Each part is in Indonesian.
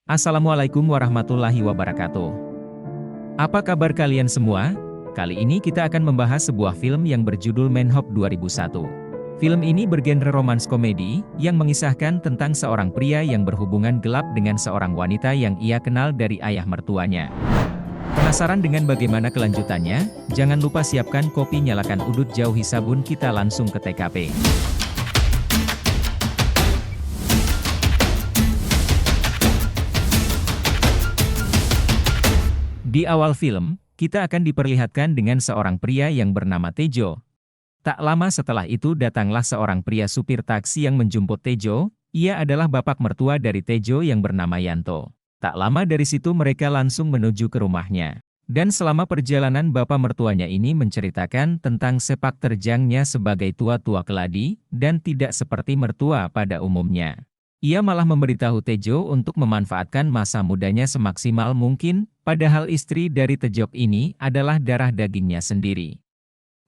Assalamualaikum warahmatullahi wabarakatuh. Apa kabar kalian semua? Kali ini kita akan membahas sebuah film yang berjudul Manhunt 2001. Film ini bergenre romans komedi, yang mengisahkan tentang seorang pria yang berhubungan gelap dengan seorang wanita yang ia kenal dari ayah mertuanya. Penasaran dengan bagaimana kelanjutannya? Jangan lupa siapkan kopi, nyalakan udut, jauhi sabun, kita langsung ke TKP. Di awal film, kita akan diperlihatkan dengan seorang pria yang bernama Tejo. Tak lama setelah itu datanglah seorang pria supir taksi yang menjemput Tejo. Ia adalah bapak mertua dari Tejo yang bernama Yanto. Tak lama dari situ mereka langsung menuju ke rumahnya. Dan selama perjalanan bapak mertuanya ini menceritakan tentang sepak terjangnya sebagai tua-tua keladi, dan tidak seperti mertua pada umumnya. Ia malah memberitahu Tejo untuk memanfaatkan masa mudanya semaksimal mungkin, padahal istri dari Tejok ini adalah darah dagingnya sendiri.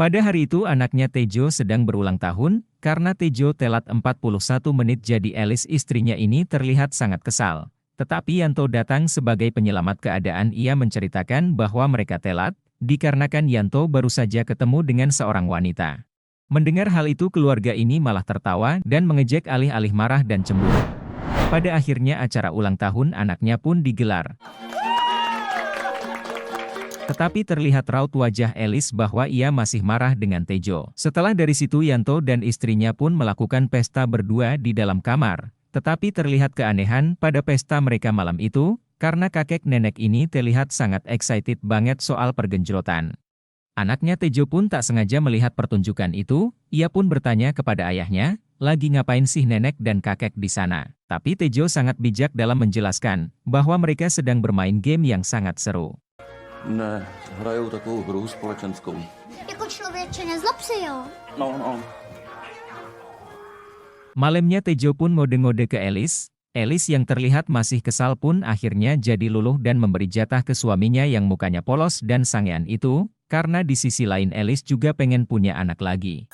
Pada hari itu anaknya Tejo sedang berulang tahun, karena Tejo telat 41 menit, jadi Alice istrinya ini terlihat sangat kesal. Tetapi Yanto datang sebagai penyelamat keadaan. Ia menceritakan bahwa mereka telat, dikarenakan Yanto baru saja ketemu dengan seorang wanita. Mendengar hal itu keluarga ini malah tertawa dan mengejek alih-alih marah dan cemburu. Pada akhirnya acara ulang tahun anaknya pun digelar. Tetapi terlihat raut wajah Alice bahwa ia masih marah dengan Tejo. Setelah dari situ Yanto dan istrinya pun melakukan pesta berdua di dalam kamar. Tetapi terlihat keanehan pada pesta mereka malam itu, karena kakek nenek ini terlihat sangat excited banget soal pergenjrotan. Anaknya Tejo pun tak sengaja melihat pertunjukan itu, ia pun bertanya kepada ayahnya, lagi ngapain sih nenek dan kakek di sana? Tapi Tejo sangat bijak dalam menjelaskan, bahwa mereka sedang bermain game yang sangat seru. Ne, hrajou takovou hru společenskou. Jako člověče, nezlob se, jo. No. Malamnya Tejo pun ngode-ngode ke Alice. Alice yang terlihat masih kesal pun akhirnya jadi luluh dan memberi jatah ke suaminya yang mukanya polos dan sangean itu, karena di sisi lain Alice juga pengen punya anak lagi.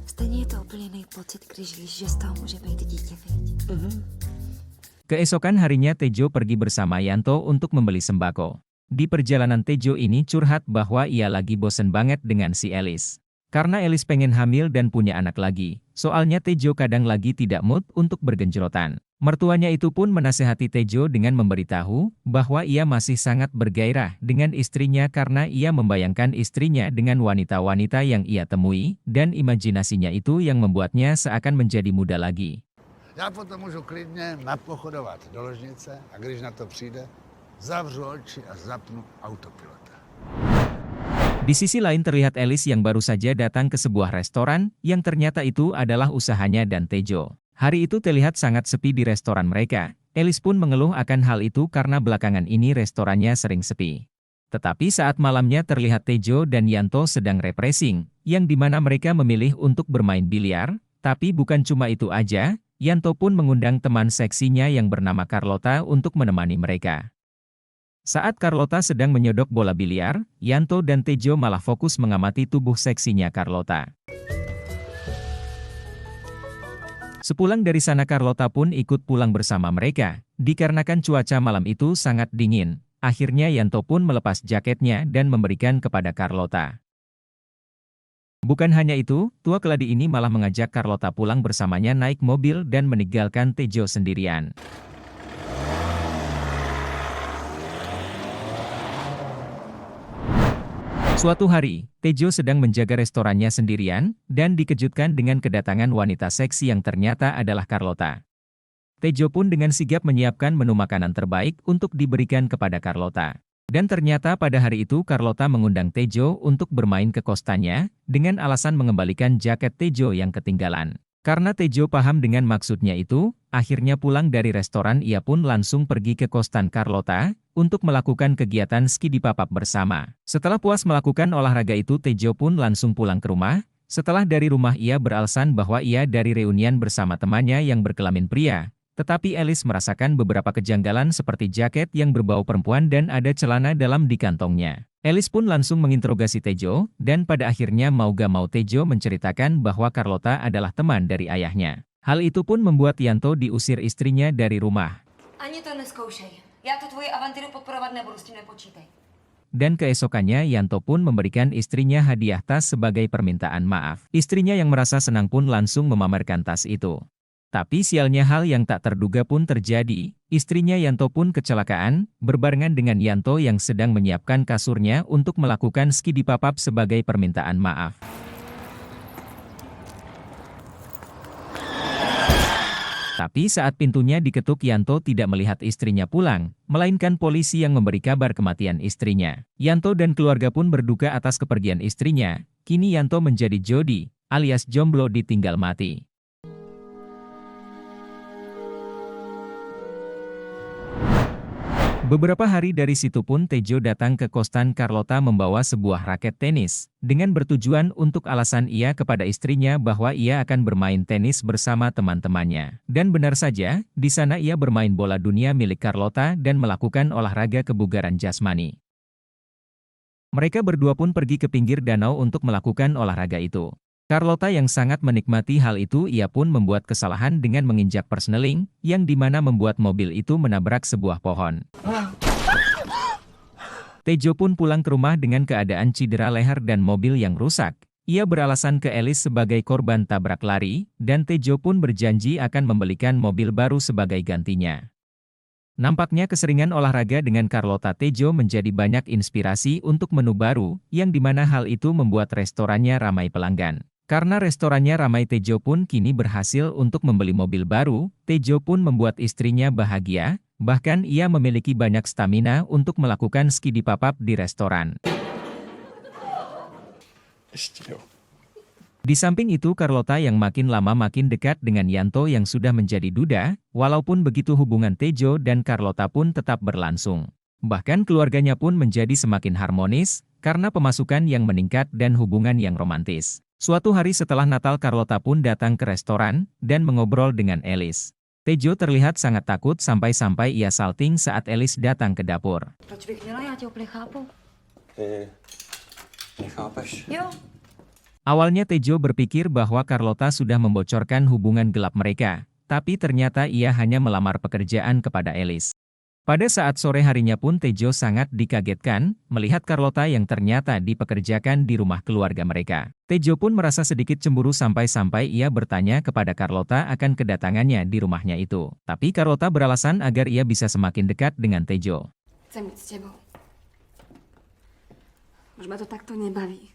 Stejně je to úplně pocit, když víš, že z toho může být dítě, viď? Keesokan harinya Tejo pergi bersama Yanto untuk membeli sembako. Di perjalanan Tejo ini curhat bahwa ia lagi bosen banget dengan si Alice. Karena Alice pengen hamil dan punya anak lagi, soalnya Tejo kadang lagi tidak mood untuk bergenjrotan. Mertuanya itu pun menasehati Tejo dengan memberitahu bahwa ia masih sangat bergairah dengan istrinya karena ia membayangkan istrinya dengan wanita-wanita yang ia temui, dan imajinasinya itu yang membuatnya seakan menjadi muda lagi. Já potom můžu klidně napochodovat do ložnice a když na to přijde, zavřu oči a zapnu autopilota. Di sisi lain terlihat Alice yang baru saja datang ke sebuah restoran, yang ternyata itu adalah usahanya dan Tejo. Hari itu terlihat sangat sepi di restoran mereka. Alice pun mengeluh akan hal itu karena belakangan ini restorannya sering sepi. Tetapi saat malamnya terlihat Tejo dan Yanto sedang refreshing, yang dimana mereka memilih untuk bermain biliar. Tapi bukan cuma itu aja, Yanto pun mengundang teman seksinya yang bernama Carlota untuk menemani mereka. Saat Carlota sedang menyodok bola biliar, Yanto dan Tejo malah fokus mengamati tubuh seksinya Carlota. Sepulang dari sana Carlota pun ikut pulang bersama mereka, dikarenakan cuaca malam itu sangat dingin. Akhirnya Yanto pun melepas jaketnya dan memberikan kepada Carlota. Bukan hanya itu, tua keladi ini malah mengajak Carlota pulang bersamanya naik mobil dan meninggalkan Tejo sendirian. Suatu hari, Tejo sedang menjaga restorannya sendirian, dan dikejutkan dengan kedatangan wanita seksi yang ternyata adalah Carlota. Tejo pun dengan sigap menyiapkan menu makanan terbaik untuk diberikan kepada Carlota. Dan ternyata pada hari itu Carlota mengundang Tejo untuk bermain ke kostannya, dengan alasan mengembalikan jaket Tejo yang ketinggalan. Karena Tejo paham dengan maksudnya itu, akhirnya pulang dari restoran ia pun langsung pergi ke kostan Carlota, untuk melakukan kegiatan ski di papan bersama. Setelah puas melakukan olahraga itu Tejo pun langsung pulang ke rumah. Setelah dari rumah ia beralasan bahwa ia dari reunian bersama temannya yang berkelamin pria. Tetapi Alice merasakan beberapa kejanggalan seperti jaket yang berbau perempuan dan ada celana dalam di kantongnya. Alice pun langsung menginterogasi Tejo, dan pada akhirnya mau gak mau Tejo menceritakan bahwa Carlota adalah teman dari ayahnya. Hal itu pun membuat Yanto diusir istrinya dari rumah. Ani to neskoušej. Já tu tvoji avantýru podporovat nebudu, s tím nepočítej. Dan keesokannya Yanto pun memberikan istrinya hadiah tas sebagai permintaan maaf. Istrinya yang merasa senang pun langsung memamerkan tas itu. Tapi sialnya hal yang tak terduga pun terjadi. Istrinya Yanto pun kecelakaan, berbarengan dengan Yanto yang sedang menyiapkan kasurnya untuk melakukan skidipapap sebagai permintaan maaf. Tapi saat pintunya diketuk Yanto tidak melihat istrinya pulang, melainkan polisi yang memberi kabar kematian istrinya. Yanto dan keluarga pun berduka atas kepergian istrinya. Kini Yanto menjadi jodi, alias jomblo ditinggal mati. Beberapa hari dari situ pun Tejo datang ke kosan Carlota membawa sebuah raket tenis, dengan bertujuan untuk alasan ia kepada istrinya bahwa ia akan bermain tenis bersama teman-temannya. Dan benar saja, di sana ia bermain bola dunia milik Carlota dan melakukan olahraga kebugaran jasmani. Mereka berdua pun pergi ke pinggir danau untuk melakukan olahraga itu. Carlota yang sangat menikmati hal itu, ia pun membuat kesalahan dengan menginjak persneling, yang dimana membuat mobil itu menabrak sebuah pohon. Tejo pun pulang ke rumah dengan keadaan cedera leher dan mobil yang rusak. Ia beralasan ke Alice sebagai korban tabrak lari, dan Tejo pun berjanji akan membelikan mobil baru sebagai gantinya. Nampaknya keseringan olahraga dengan Carlota Tejo menjadi banyak inspirasi untuk menu baru, yang dimana hal itu membuat restorannya ramai pelanggan. Karena restorannya ramai, Tejo pun kini berhasil untuk membeli mobil baru. Tejo pun membuat istrinya bahagia, bahkan ia memiliki banyak stamina untuk melakukan skidipapap di restoran. Di samping itu Carlota yang makin lama makin dekat dengan Yanto yang sudah menjadi duda, walaupun begitu hubungan Tejo dan Carlota pun tetap berlangsung. Bahkan keluarganya pun menjadi semakin harmonis, karena pemasukan yang meningkat dan hubungan yang romantis. Suatu hari setelah Natal Carlota pun datang ke restoran, dan mengobrol dengan Alice. Tejo terlihat sangat takut sampai-sampai ia salting saat Alice datang ke dapur. Proč bych měla, já tě úplně chápu. Ty nechápeš? Jo. Awalnya Tejo berpikir bahwa Carlota sudah membocorkan hubungan gelap mereka, tapi ternyata ia hanya melamar pekerjaan kepada Alice. Pada saat sore harinya pun Tejo sangat dikagetkan, melihat Carlota yang ternyata dipekerjakan di rumah keluarga mereka. Tejo pun merasa sedikit cemburu sampai-sampai ia bertanya kepada Carlota akan kedatangannya di rumahnya itu. Tapi Carlota beralasan agar ia bisa semakin dekat dengan Tejo. Chcem jít s tebou. Už ma to takto nebaví.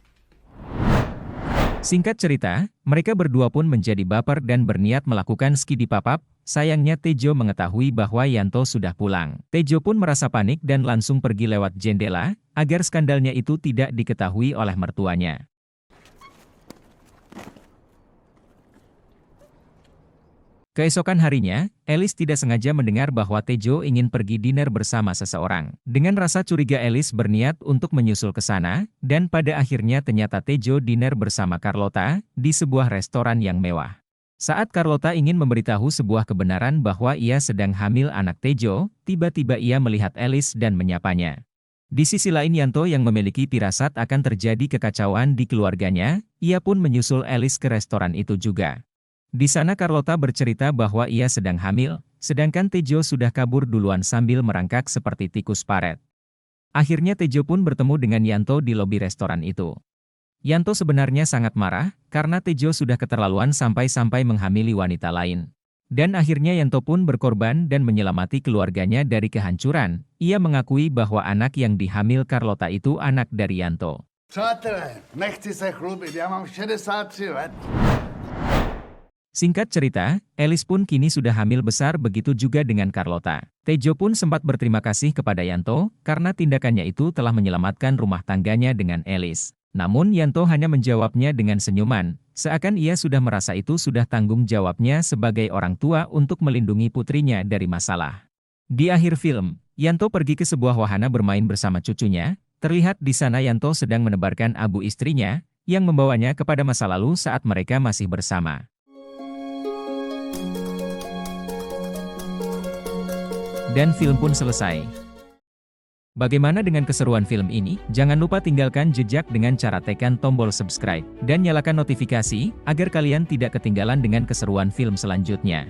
Singkat cerita, mereka berdua pun menjadi baper dan berniat melakukan skidipapap. Sayangnya Tejo mengetahui bahwa Yanto sudah pulang. Tejo pun merasa panik dan langsung pergi lewat jendela, agar skandalnya itu tidak diketahui oleh mertuanya. Keesokan harinya, Alice tidak sengaja mendengar bahwa Tejo ingin pergi dinner bersama seseorang. Dengan rasa curiga Alice berniat untuk menyusul ke sana, dan pada akhirnya ternyata Tejo dinner bersama Carlota, di sebuah restoran yang mewah. Saat Carlota ingin memberitahu sebuah kebenaran bahwa ia sedang hamil anak Tejo, tiba-tiba ia melihat Alice dan menyapanya. Di sisi lain Yanto yang memiliki firasat akan terjadi kekacauan di keluarganya, ia pun menyusul Alice ke restoran itu juga. Di sana Carlota bercerita bahwa ia sedang hamil, sedangkan Tejo sudah kabur duluan sambil merangkak seperti tikus paret. Akhirnya Tejo pun bertemu dengan Yanto di lobi restoran itu. Yanto sebenarnya sangat marah, karena Tejo sudah keterlaluan sampai-sampai menghamili wanita lain. Dan akhirnya Yanto pun berkorban dan menyelamati keluarganya dari kehancuran. Ia mengakui bahwa anak yang dihamil Carlota itu anak dari Yanto. Přátelé, nechci se chlubit, já mám 63 let. Singkat cerita, Alice pun kini sudah hamil besar, begitu juga dengan Carlota. Tejo pun sempat berterima kasih kepada Yanto, karena tindakannya itu telah menyelamatkan rumah tangganya dengan Alice. Namun Yanto hanya menjawabnya dengan senyuman, seakan ia sudah merasa itu sudah tanggung jawabnya sebagai orang tua untuk melindungi putrinya dari masalah. Di akhir film, Yanto pergi ke sebuah wahana bermain bersama cucunya. Terlihat di sana Yanto sedang menebarkan abu istrinya, yang membawanya kepada masa lalu saat mereka masih bersama. Dan film pun selesai. Bagaimana dengan keseruan film ini? Jangan lupa tinggalkan jejak dengan cara tekan tombol subscribe dan nyalakan notifikasi agar kalian tidak ketinggalan dengan keseruan film selanjutnya.